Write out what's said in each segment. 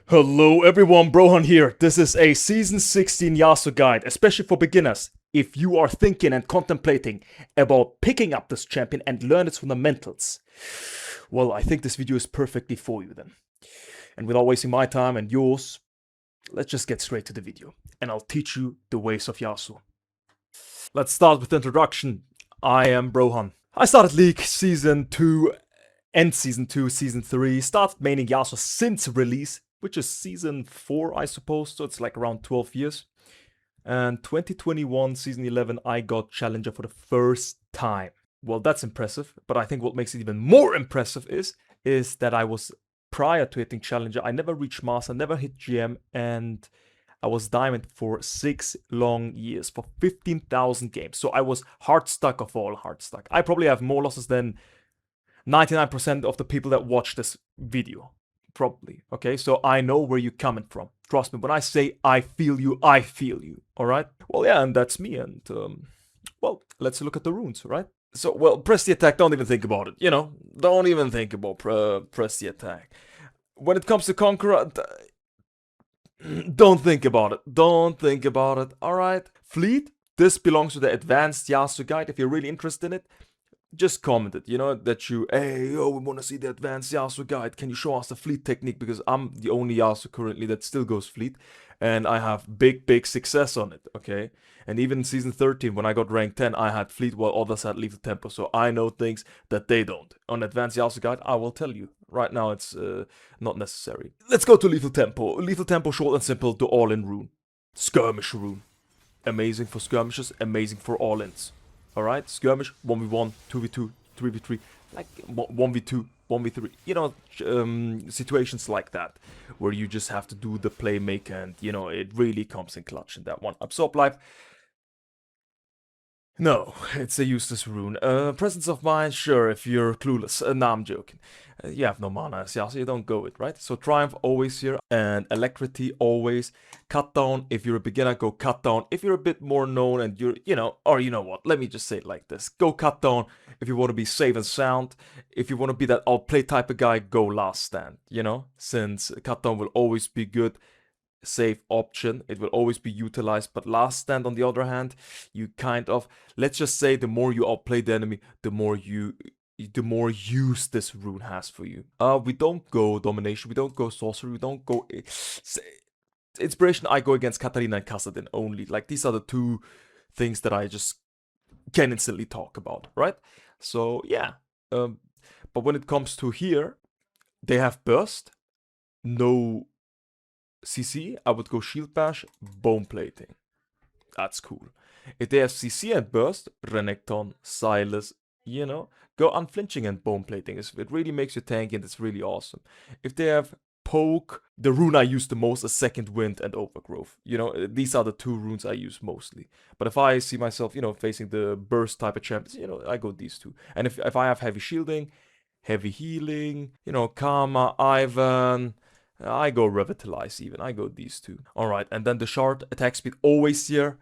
Hello everyone, Brohan here. This is a Season 16 Yasuo guide, especially for beginners. If you are thinking and contemplating about picking up this champion and learn its fundamentals, well, I think this video is perfectly for you then. And without wasting my time and yours, let's just get straight to the video, and I'll teach you the ways of Yasuo. Let's start with the introduction. I am Brohan. I started League Season 2, end Season 2, Season 3, started maining Yasuo since release, which is Season 4, I suppose, so it's like around 12 years. And 2021, Season 11, I got Challenger for the first time. Well, that's impressive, but I think what makes it even more impressive is that I was, prior to hitting Challenger, I never reached Master, never hit GM, and I was Diamond for 6 long years, for 15,000 games. So I was hard stuck of all hard stuck. I probably have more losses than 99% of the people that watch this video. Probably, okay? So I know where you're coming from. Trust me, when I say I feel you, alright? Well, yeah, and that's me, and, well, let's look at the runes, right? So, well, press the attack, don't even think about it, don't even think about press the attack. When it comes to Conqueror, don't think about it, alright? Fleet, this belongs to the advanced Yasuo guide. If you're really interested in it, just comment it, that hey, yo, we want to see the advanced Yasuo guide. Can you show us the fleet technique? Because I'm the only Yasuo currently that still goes fleet, and I have big success on it, okay? And even in Season 13, when I got rank 10, I had fleet while others had lethal tempo, so I know things that they don't. On advanced Yasuo guide, I will tell you. Right now, it's not necessary. Let's go to lethal tempo. Lethal tempo, short and simple, the all-in rune. Skirmish rune. Amazing for skirmishes, amazing for all-ins. Alright, skirmish, 1v1, 2v2, 3v3, like 1v2, 1v3, situations like that, where you just have to do the playmaker, and, it really comes in clutch in that one. Absorb life. No, it's a useless rune. Presence of mind, sure, if you're clueless. Nah, I'm joking. You have no mana, so you don't go it, right? So Triumph always here, and Alacrity always. Cut down, if you're a beginner, go cut down. If you're a bit more known and you're, or you know what, let me just say it like this. Go cut down if you want to be safe and sound. If you want to be that outplay type of guy, go last stand, since cut down will always be good. Safe option, it will always be utilized. But last stand, on the other hand, you kind of, let's just say, the more you outplay the enemy, the more use this rune has for you. We don't go domination, we don't go sorcery, we don't go inspiration. I go against Katarina and Kassadin only. Like, these are the two things that I just can instantly talk about, right? So yeah, but when it comes to here, they have burst, no CC, I would go Shield Bash, Bone Plating. That's cool. If they have CC and Burst, Renekton, Silas, go Unflinching and Bone Plating. It really makes you tanky, and it's really awesome. If they have Poke, the rune I use the most is Second Wind and Overgrowth. These are the two runes I use mostly. But if I see myself, facing the Burst type of champions, I go these two. And if I have Heavy Shielding, Heavy Healing, Karma, Ivan, I go Revitalize even. I go these two. Alright, and then the shard, attack speed always here.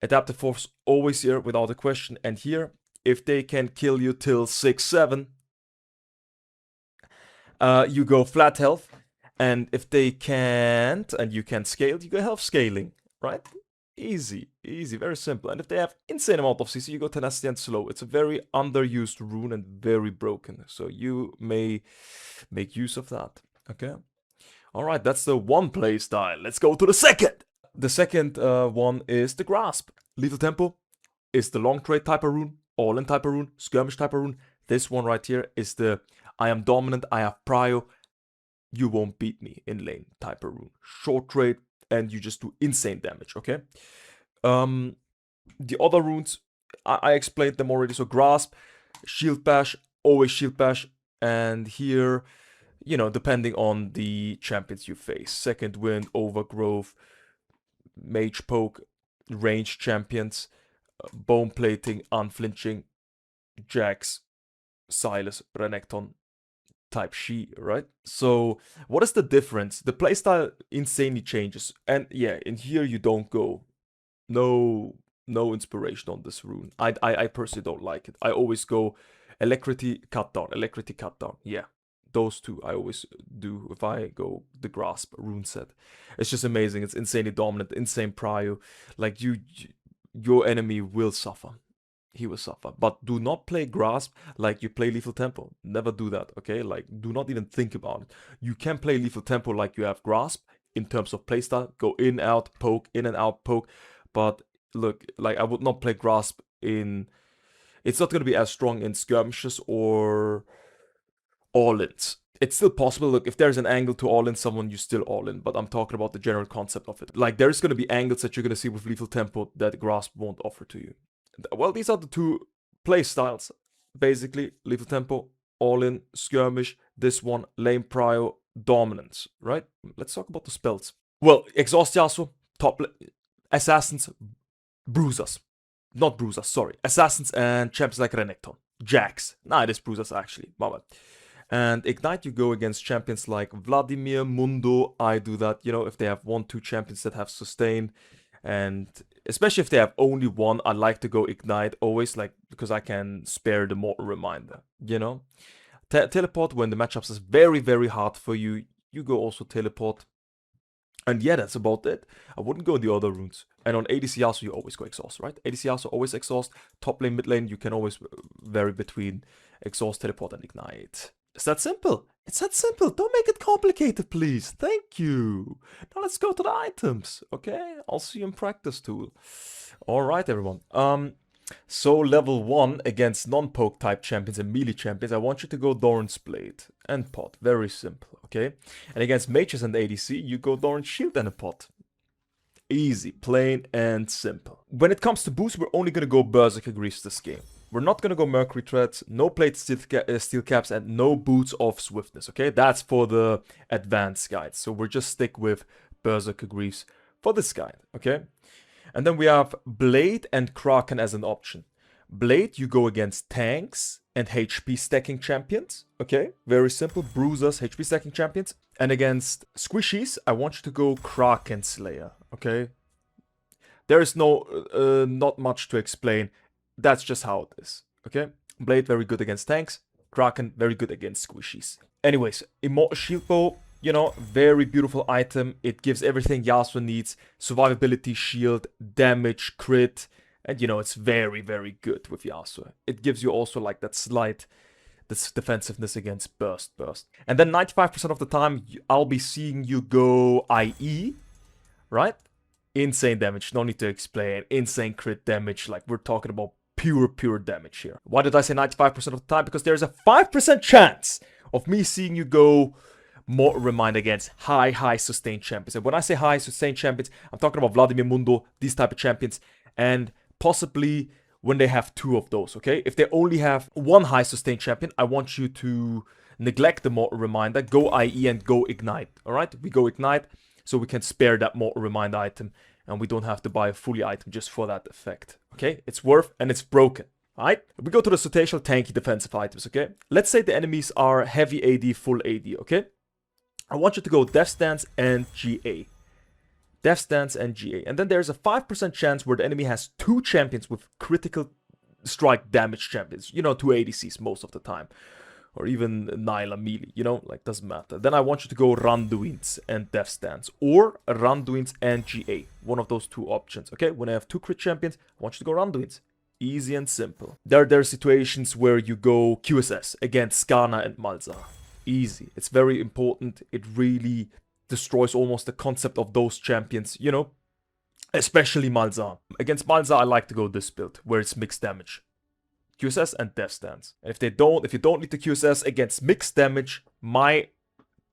Adaptive force always here without a question. And here, if they can kill you till 6-7, you go flat health. And if they can't, and you can scale, you go health scaling, right? Easy, very simple. And if they have insane amount of CC, you go tenacity and slow. It's a very underused rune and very broken. So you may make use of that, okay? Alright, that's the one play style. Let's go to the second! The second one is the Grasp. Lethal Tempo is the long trade type of rune, all-in type of rune, skirmish type of rune. This one right here is the I am dominant, I have prio, you won't beat me in lane type of rune. Short trade, and you just do insane damage, okay? The other runes, I explained them already. So Grasp, Shield Bash, always Shield Bash, and here, depending on the champions you face. Second Wind, Overgrowth, Mage Poke, ranged champions, Bone Plating, Unflinching, Jax, Silas, Renekton, type She, right? So what is the difference? The playstyle insanely changes. And yeah, in here you don't go. No inspiration on this rune. I personally don't like it. I always go Alacrity, cut down, Alacrity, cut down. Yeah. Those two I always do if I go the Grasp rune set. It's just amazing. It's insanely dominant, insane prio. Like your enemy will suffer. He will suffer. But do not play Grasp like you play Lethal Tempo. Never do that, okay? Like, do not even think about it. You can play Lethal Tempo like you have Grasp in terms of playstyle. Go in, out, poke, in and out, poke. But look, like, I would not play Grasp in... It's not going to be as strong in skirmishes or all-ins. It's still possible. Look, if there's an angle to all-in someone, you still all-in. But I'm talking about the general concept of it. Like, there's going to be angles that you're going to see with Lethal Tempo that Grasp won't offer to you. Well, these are the two play styles. Basically, Lethal Tempo, all-in, skirmish. This one, lane prio, dominance, right? Let's talk about the spells. Well, Exhaust Yasuo, Assassins, Bruisers. Not Bruisers, sorry. Assassins and champions like Renekton. Jax. Nah, it is Bruisers actually. My bad. And Ignite, you go against champions like Vladimir, Mundo. I do that, you know, if they have 1-2 champions that have sustain. And especially if they have only one, I like to go Ignite always, like, because I can spare the Mortal Reminder, you know? Teleport when the matchups is very, very hard for you. You go also Teleport. And yeah, that's about it. I wouldn't go the other runes. And on ADC Yasuo, you always go Exhaust, right? ADC Yasuo, always Exhaust. Top lane, mid lane, you can always vary between Exhaust, Teleport, and Ignite. It's that simple. It's that simple. Don't make it complicated, please. Thank you. Now let's go to the items, okay? I'll see you in practice, tool. All right, everyone. So level 1 against non-poke type champions and melee champions, I want you to go Doran's Blade and Pot. Very simple, okay? And against mages and ADC, you go Doran's Shield and a Pot. Easy, plain and simple. When it comes to boosts, we're only going to go Berserker Greaves this game. We're not going to go Mercury Treads, no Plate Steel Caps, and no Boots of Swiftness, okay? That's for the advanced guides. So we're just stick with Berserker Greaves for this guide, okay? And then we have Blade and Kraken as an option. Blade, you go against tanks and HP stacking champions, okay? Very simple, bruisers, HP stacking champions. And against squishies, I want you to go Kraken Slayer, okay? There is not much to explain. That's just how it is, okay? Blade, very good against tanks. Kraken, very good against squishies. Anyways, Immortal Shield Bow, you know, very beautiful item. It gives everything Yasuo needs. Survivability, shield, damage, crit. And, you know, it's very, very good with Yasuo. It gives you also, like, that slight defensiveness against burst. And then 95% of the time, I'll be seeing you go IE, right? Insane damage, no need to explain. Insane crit damage, like, we're talking about pure damage here. Why did I say 95% of the time? Because there's a 5% chance of me seeing you go Mortal Reminder against high sustained champions. And when I say high sustained champions, I'm talking about Vladimir, Mundo, these type of champions. And possibly when they have 2 of those, okay? If they only have 1 high sustained champion, I want you to neglect the Mortal Reminder, go IE and go Ignite, alright? We go Ignite so we can spare that Mortal Reminder item and we don't have to buy a fully item just for that effect, okay? It's worth and it's broken. Alright, we go to the situational tanky defensive items, okay? Let's say the enemies are heavy AD, full AD, okay? I want you to go Death Stance and GA. Death Stance and GA. And then there's a 5% chance where the enemy has 2 champions with critical strike damage champions. You know, 2 ADCs most of the time. Or even Nyla melee, you know, like, doesn't matter. Then I want you to go Randuin's and Death Stance. Or Randuin's and GA. One of those 2 options, okay? When I have 2 crit champions, I want you to go Randuin's. Easy and simple. There are situations where you go QSS against Skana and Malzahar. Easy. It's very important. It really destroys almost the concept of those champions, you know, especially Malzahar. Against Malzahar, I like to go this build where it's mixed damage. QSS and Death Stance. And if you don't need the QSS against mixed damage, my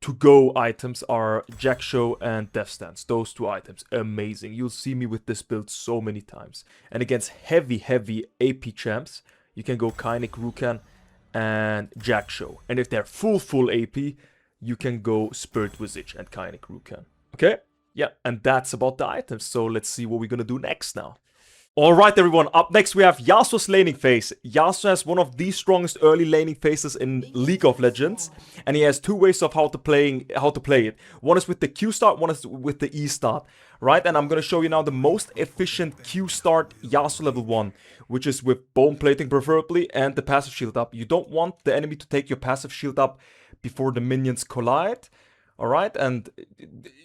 to-go items are Jackshow and Death Stance. Those 2 items, amazing. You'll see me with this build so many times. And against heavy AP champs, you can go Kainik, Rukan, and Jackshow. And if they're full AP, you can go Spirit Visage and Kainik, Rukan. Okay? Yeah, and that's about the items. So let's see what we're gonna do next now. Alright everyone, up next we have Yasuo's laning phase. Yasuo has one of the strongest early laning phases in League of Legends. And he has 2 ways of how to play it. One is with the Q start, one is with the E start. Right, and I'm going to show you now the most efficient Q start Yasuo level 1. Which is with bone plating preferably and the passive shield up. You don't want the enemy to take your passive shield up before the minions collide. Alright, and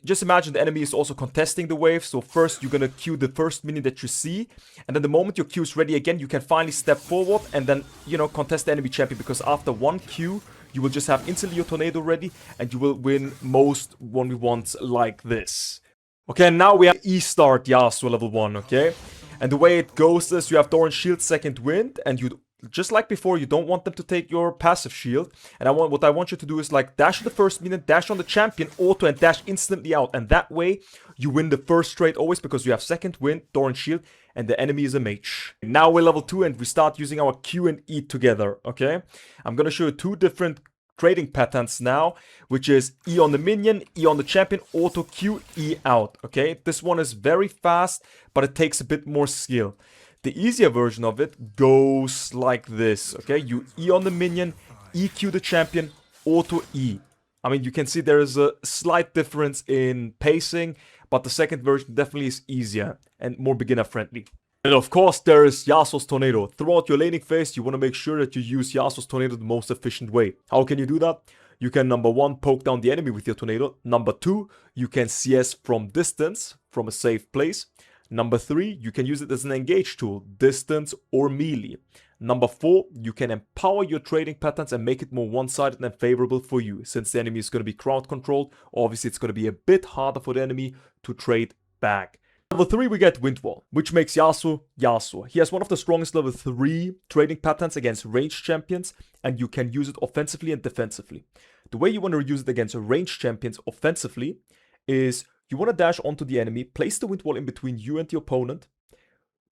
just imagine the enemy is also contesting the wave. So first you're gonna Q the first minion that you see, and then the moment your Q is ready again, you can finally step forward and then, you know, contest the enemy champion, because after one Q, you will just have instantly your tornado ready and you will win most 1v1s like this. Okay, and now we have E-Start Yasuo level 1, okay? And the way it goes is you have Doran Shield second wind, and you, just like before, you don't want them to take your passive shield. And what I want you to do is like dash the first minion, dash on the champion, auto, and dash instantly out. And that way, you win the first trade always, because you have second wind, Doran Shield, and the enemy is a mage. Now we're level 2 and we start using our Q and E together, okay? I'm gonna show you 2 different trading patterns now, which is E on the minion, E on the champion, auto Q, E out, okay? This one is very fast, but it takes a bit more skill. The easier version of it goes like this, okay? You E on the minion, EQ the champion, auto E. I mean, you can see there is a slight difference in pacing, but the second version definitely is easier and more beginner friendly. And of course, there is Yasuo's Tornado. Throughout your laning phase, you want to make sure that you use Yasuo's Tornado the most efficient way. How can you do that? You can, number 1, poke down the enemy with your Tornado. Number 2, you can CS from distance, from a safe place. Number 3, you can use it as an engage tool, distance or melee. Number 4, you can empower your trading patterns and make it more one-sided and favorable for you. Since the enemy is going to be crowd controlled, obviously it's going to be a bit harder for the enemy to trade back. Level 3 we get Wind Wall, which makes Yasuo Yasuo. He has one of the strongest level 3 trading patterns against ranged champions, and you can use it offensively and defensively. The way you want to use it against ranged champions offensively is you want to dash onto the enemy, place the Wind Wall in between you and the opponent,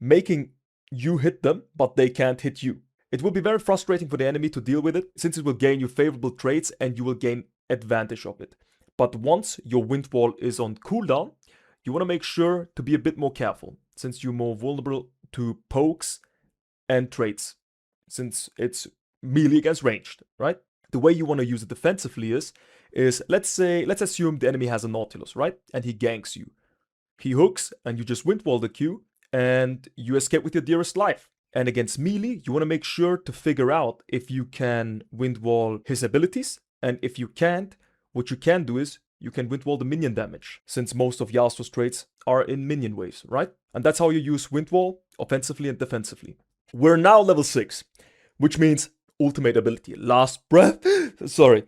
making you hit them, but they can't hit you. It will be very frustrating for the enemy to deal with it, since it will gain you favorable trades and you will gain advantage of it. But once your Wind Wall is on cooldown, you want to make sure to be a bit more careful, since you're more vulnerable to pokes and trades, since it's melee against ranged, right? The way you want to use it defensively is let's assume the enemy has a Nautilus, right? And he ganks you. He hooks and you just Wind Wall the Q and you escape with your dearest life. And against melee, you want to make sure to figure out if you can Wind Wall his abilities, and if you can't, what you can do is you can Wind Wall the minion damage, since most of Yasuo's trades are in minion waves, right? And that's how you use Wind Wall, offensively and defensively. We're now level 6, which means ultimate ability, last breath, sorry.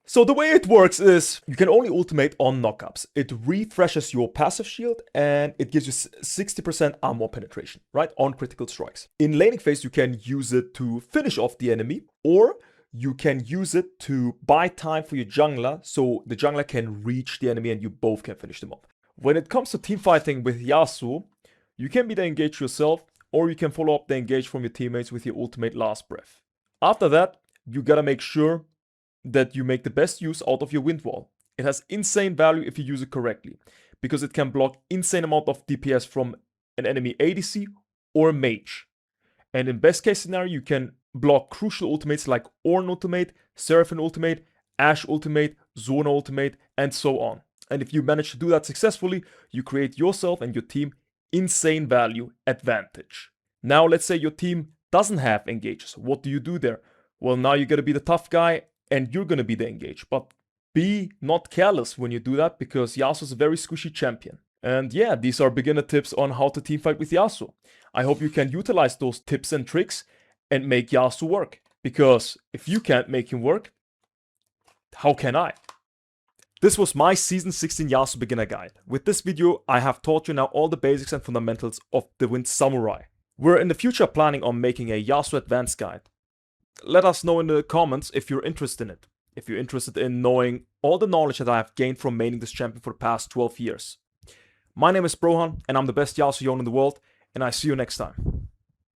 So the way it works is you can only ultimate on knockups. It refreshes your passive shield and it gives you 60% armor penetration, right? On critical strikes. In laning phase, you can use it to finish off the enemy, or you can use it to buy time for your jungler, so the jungler can reach the enemy and you both can finish them off. When it comes to team fighting with Yasuo, you can be the engage yourself, or you can follow up the engage from your teammates with your ultimate last breath. After that, you gotta make sure that you make the best use out of your Wind Wall. It has insane value if you use it correctly, because it can block insane amount of DPS from an enemy ADC or a mage. And in best case scenario, you can block crucial ultimates like Ornn ultimate, Seraphine ultimate, Ashe ultimate, Zona ultimate, and so on. And if you manage to do that successfully, you create yourself and your team insane value advantage. Now let's say your team doesn't have engages. What do you do there? Well, now you gotta be the tough guy and you're gonna be the engage. But be not careless when you do that, because Yasuo is a very squishy champion. And yeah, these are beginner tips on how to teamfight with Yasuo. I hope you can utilize those tips and tricks and make Yasuo work. Because if you can't make him work, how can I? This was my Season 16 Yasuo beginner guide. With this video, I have taught you now all the basics and fundamentals of the Wind Samurai. We're in the future planning on making a Yasuo advanced guide. Let us know in the comments if you're interested in it. If you're interested in knowing all the knowledge that I have gained from maining this champion for the past 12 years. My name is Brohan, and I'm the best Yasuo in the world, and I see you next time.